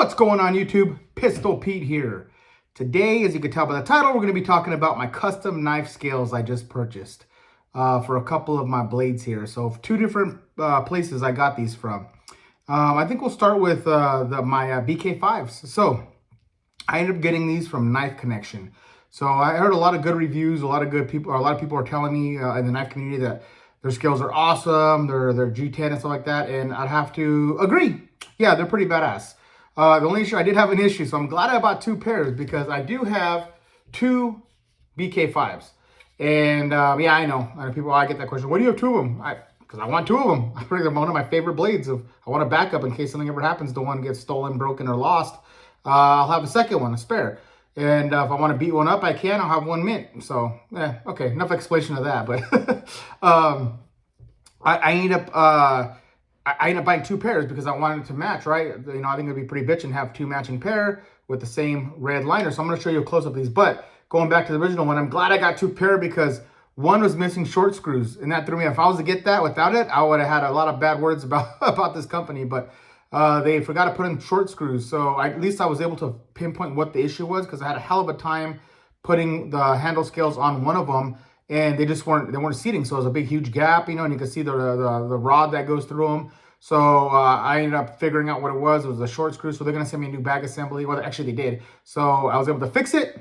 What's going on YouTube? Pistol Pete here. Today, as you can tell by the title, we're going to be talking about my custom knife scales I just purchased for a couple of my blades here. So two different places I got these from. I think we'll start with my BK5s. So I ended up getting these from Knife Connection. So I heard a lot of good reviews, a lot of people are telling me in the knife community that their scales are awesome, they're G10 and stuff like that, and I'd have to agree. Yeah, they're pretty badass. The only issue, I did have an issue, so I'm glad I bought two pairs because I do have two BK5s. And yeah, I know people, I get that question. Why do you have two of them? Because I want two of them. I think they're one of my favorite blades. I want a backup in case something ever happens. The one gets stolen, broken, or lost. I'll have a second one, a spare. And if I want to beat one up, I can. I'll have one mint. So, okay, enough explanation of that. But I ended up buying two pairs because I wanted it to match, right? You know, I think it'd be pretty bitchin' to have two matching pair with the same red liner. So I'm going to show you a close-up of these. But going back to the original one, I'm glad I got two pair because one was missing short screws, and that threw me. If I was to get that without it, I would have had a lot of bad words about this company. But they forgot to put in short screws, so at least I was able to pinpoint what the issue was because I had a hell of a time putting the handle scales on one of them, and they weren't seating. So it was a big, huge gap, you know, and you can see the rod that goes through them. So I ended up figuring out what it was. It was a short screw, so they're gonna send me a new bag assembly. Well, actually they did. So I was able to fix it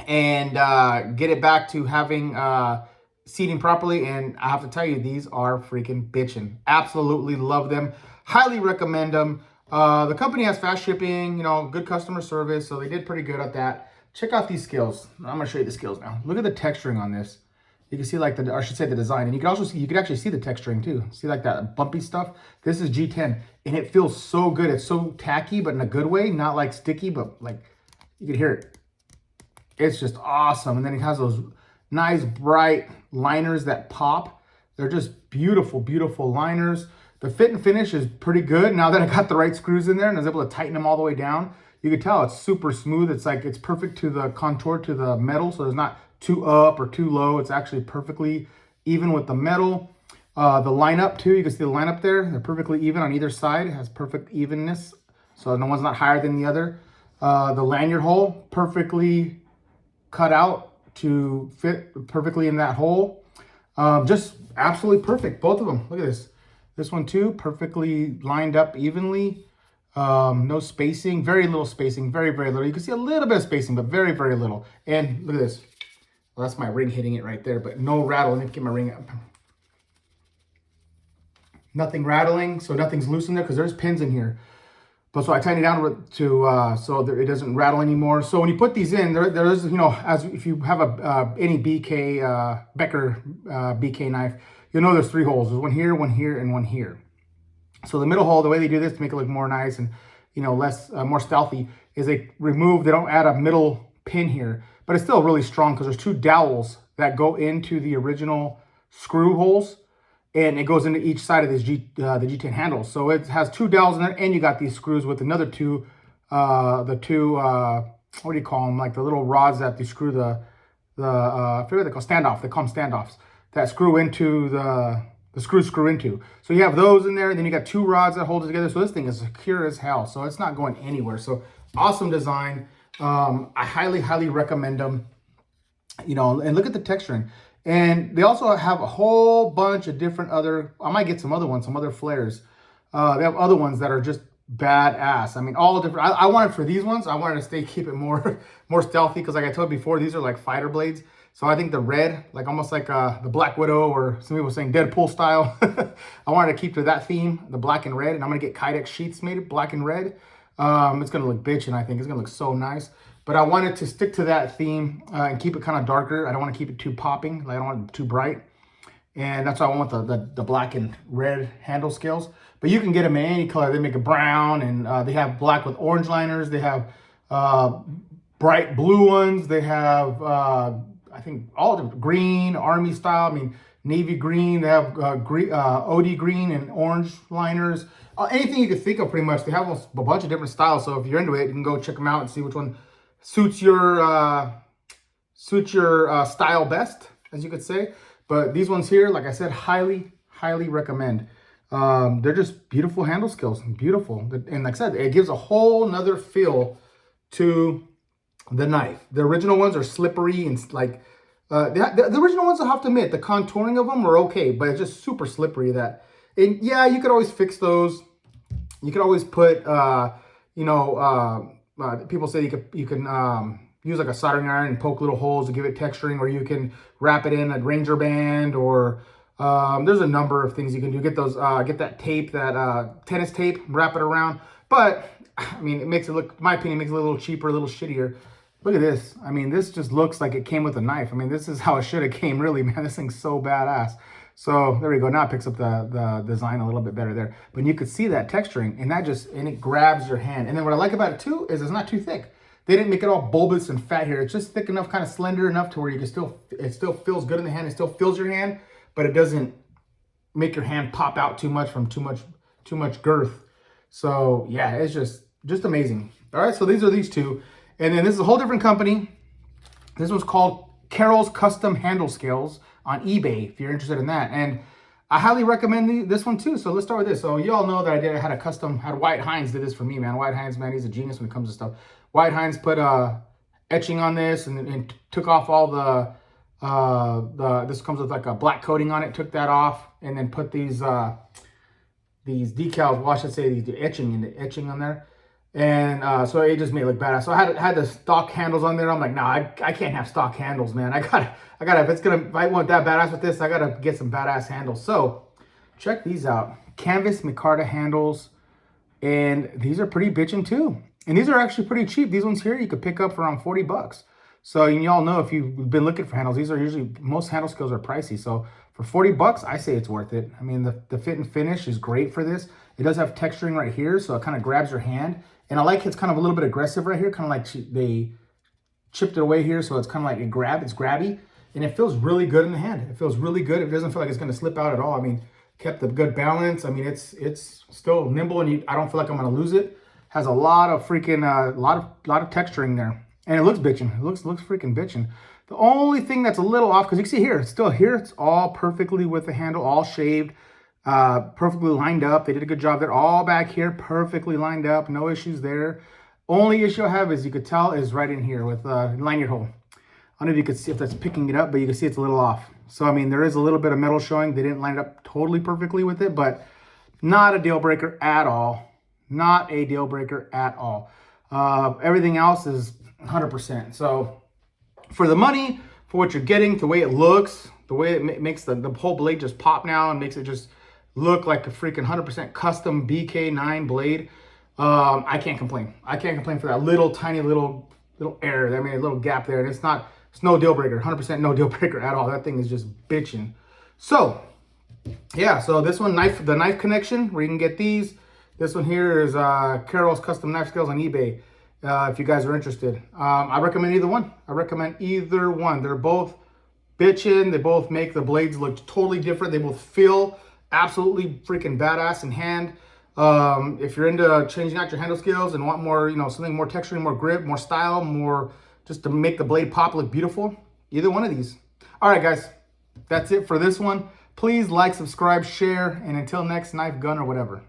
and get it back to having seating properly. And I have to tell you, these are freaking bitchin'. Absolutely love them. Highly recommend them. The company has fast shipping, you know, good customer service, so they did pretty good at that. Check out these scales. I'm gonna show you the scales now. Look at the texturing on this. You can see like I should say the design, and you can also see, you can actually see the texturing too. See like that bumpy stuff? This is G10, and it feels so good. It's so tacky, but in a good way, not like sticky, but like you can hear it. It's just awesome. And then it has those nice bright liners that pop. They're just beautiful, beautiful liners. The fit and finish is pretty good. Now that I got the right screws in there and I was able to tighten them all the way down, you can tell it's super smooth. It's like, it's perfect to the contour, to the metal. So there's not too up or too low. It's actually perfectly even with the metal. The lineup too, you can see the lineup there. They're perfectly even on either side. It has perfect evenness. So no one's not higher than the other. The lanyard hole, perfectly cut out to fit perfectly in that hole. Just absolutely perfect, both of them. Look at this. This one too, perfectly lined up evenly. No spacing, very little spacing, very, very little. You can see a little bit of spacing, but very, very little. And look at this. Well, that's my ring hitting it right there, but no rattle. Let me get my ring up. Nothing rattling, so nothing's loose in there because there's pins in here. But so I tightened it down to so that it doesn't rattle anymore. So when you put these in, there is, you know, as if you have any BK Becker BK knife, you'll know there's three holes. There's one here, and one here. So the middle hole, the way they do this to make it look more nice and, you know, less more stealthy, is they don't add a middle pin here, but it's still really strong because there's two dowels that go into the original screw holes, and it goes into each side of this the G10 handle. So it has two dowels in there, and you got these screws with another two, what do you call them? Like the little rods that they screw I forget what they call standoff. They call them standoffs that screw into the screw into. So you have those in there, and then you got two rods that hold it together. So this thing is secure as hell. So it's not going anywhere. So awesome design. I highly, highly recommend them. You know, and look at the texturing. And they also have a whole bunch of different I might get some other ones, some other flares. They have other ones that are just badass. I mean, all different. I wanted for these ones, I wanted to keep it more stealthy because like I told you before, these are like fighter blades. So I think the red, like almost like the Black Widow, or some people saying Deadpool style. I wanted to keep to that theme, the black and red. And I'm going to get Kydex sheets made black and red. It's going to look bitchin', I think. It's going to look so nice. But I wanted to stick to that theme and keep it kind of darker. I don't want to keep it too popping. Like I don't want it too bright. And that's why I went with the black and red handle scales. But you can get them in any color. They make it brown, and they have black with orange liners. They have bright blue ones. They have, I think, all different green, army style. I mean, navy green. They have OD green and orange liners. Anything you can think of, pretty much. They have a bunch of different styles. So if you're into it, you can go check them out and see which one suits your style best, as you could say. But these ones here, like I said, highly, highly recommend. They're just beautiful handle scales, beautiful. And like I said, it gives a whole nother feel to the knife. The original ones are slippery and like, the original ones, I have to admit, the contouring of them are okay, but it's just super slippery. And yeah, you could always fix those. You could always put, people say you can use like a soldering iron and poke little holes to give it texturing, or you can wrap it in a Ranger band, or there's a number of things you can do. Get that tape, that tennis tape, wrap it around. But I mean, it makes it look, in my opinion, makes it a little cheaper, a little shittier. Look at this. I mean, this just looks like it came with a knife. I mean, this is how it should have came, really, man. This thing's so badass. So there we go. Now it picks up the design a little bit better there. But you could see that texturing, and it grabs your hand. And then what I like about it too is it's not too thick. They didn't make it all bulbous and fat here. It's just thick enough, kind of slender enough to where it still feels good in the hand. It still fills your hand, but it doesn't make your hand pop out too much from too much girth. So yeah, it's just amazing. All right, so these two. And then this is a whole different company. This one's called Carol's Custom Handle Scales on eBay, if you're interested in that. And I highly recommend this one too. So let's start with this. So you all know that I had Wyatt Hines did this for me, man. Wyatt Hines, man, he's a genius when it comes to stuff. Wyatt Hines put etching on this and took off all this comes with like a black coating on it, took that off, and then put these decals, well, I should say the etching on there. And so it just made it look badass. So I had the stock handles on there. I'm like, nah, I can't have stock handles, man. I gotta, if I want that badass with this, I gotta get some badass handles. So check these out. Canvas micarta handles. And these are pretty bitchin' too. And these are actually pretty cheap. These ones here you could pick up for around 40 bucks. So y'all know, if you've been looking for handles, these are usually, most handle scales are pricey. So for 40 bucks, I say it's worth it. I mean, the fit and finish is great for this. It does have texturing right here, so it kind of grabs your hand. And I like it's kind of a little bit aggressive right here, kind of like they chipped it away here, so it's kind of like it's grabby. And it feels really good in the hand. It feels really good. It doesn't feel like it's going to slip out at all. I mean, kept the good balance. I mean, it's still nimble, and I don't feel like I'm going to lose it. Has a lot of freaking, lot of texturing there. And it looks bitchin'. It looks freaking bitchin'. The only thing that's a little off, because you can see here, it's still here. It's all perfectly with the handle, all shaved, perfectly lined up. They did a good job there. All back here, perfectly lined up. No issues there. Only issue I have, as you could tell, is right in here with lanyard hole. I don't know if you could see if that's picking it up, but you can see it's a little off. So, I mean, there is a little bit of metal showing. They didn't line it up totally perfectly with it, but not a deal breaker at all. Not a deal breaker at all. Everything else is 100%. So for the money, for what you're getting, the way it looks, the way it makes the whole blade just pop now and makes it just look like a freaking 100% custom BK9 blade, I can't complain. I can't complain for that little tiny little error. I mean, a little gap there, and it's no deal breaker. 100% no deal breaker at all. That thing is just bitching. So yeah, so this one, the knife connection, where you can get these. This one here is Carol's Custom Knife Scales on eBay. If you guys are interested, I recommend either one. They're both bitchin'. They both make the blades look totally different. They both feel absolutely freaking badass in hand. If you're into changing out your handle scales and want more, something more texturing, more grip, more style, more just to make the blade pop look beautiful, either one of these. All right, guys, that's it for this one. Please like, subscribe, share, and until next knife, gun, or whatever.